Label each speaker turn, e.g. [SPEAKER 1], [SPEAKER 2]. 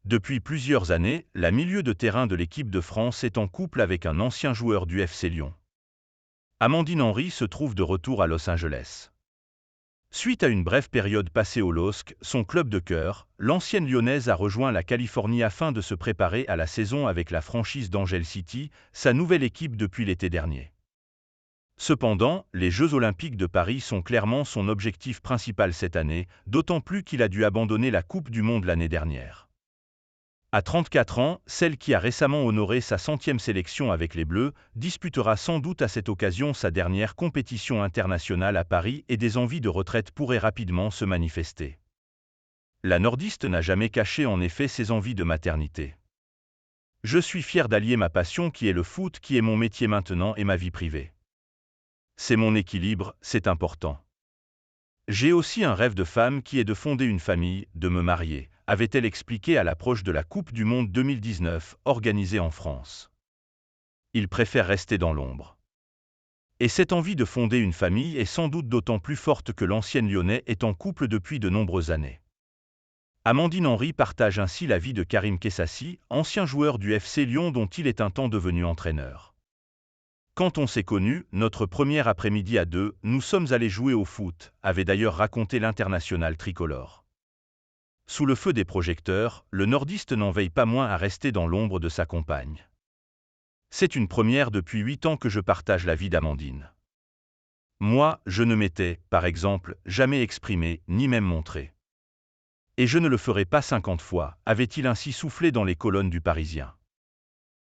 [SPEAKER 1] Depuis plusieurs années, la milieu de terrain de l'équipe de France est en couple avec un ancien joueur du FC Lyon. Amandine Henry se trouve de retour à Los Angeles. Suite à une brève période passée au LOSC, son club de cœur, l'ancienne lyonnaise a rejoint la Californie afin de se préparer à la saison avec la franchise d'Angel City, sa nouvelle équipe depuis l'été dernier. Cependant, les Jeux Olympiques de Paris sont clairement son objectif principal cette année, d'autant plus qu'il a dû abandonner la Coupe du Monde l'année dernière. À 34 ans, celle qui a récemment honoré sa 100e sélection avec les Bleus disputera sans doute à cette occasion sa dernière compétition internationale à Paris et des envies de retraite pourraient rapidement se manifester. La nordiste n'a jamais caché en effet ses envies de maternité. « Je suis fière d'allier ma passion qui est le foot, qui est mon métier maintenant, et ma vie privée. C'est mon équilibre, c'est important. J'ai aussi un rêve de femme qui est de fonder une famille, de me marier », avait-elle expliqué à l'approche de la Coupe du Monde 2019, organisée en France. Il préfère rester dans l'ombre. Et cette envie de fonder une famille est sans doute d'autant plus forte que l'ancienne Lyonnais est en couple depuis de nombreuses années. Amandine Henry partage ainsi la vie de Karim Kessassi, ancien joueur du FC Lyon dont il est un temps devenu entraîneur. Quand on s'est connus, notre premier après-midi à deux, nous sommes allés jouer au foot, avait d'ailleurs raconté l'international tricolore. Sous le feu des projecteurs, le nordiste n'en veille pas moins à rester dans l'ombre de sa compagne. C'est une première depuis 8 ans que je partage la vie d'Amandine. Moi, je ne m'étais, par exemple, jamais exprimé, ni même montré. Et je ne le ferai pas 50 fois, avait-il ainsi soufflé dans les colonnes du Parisien.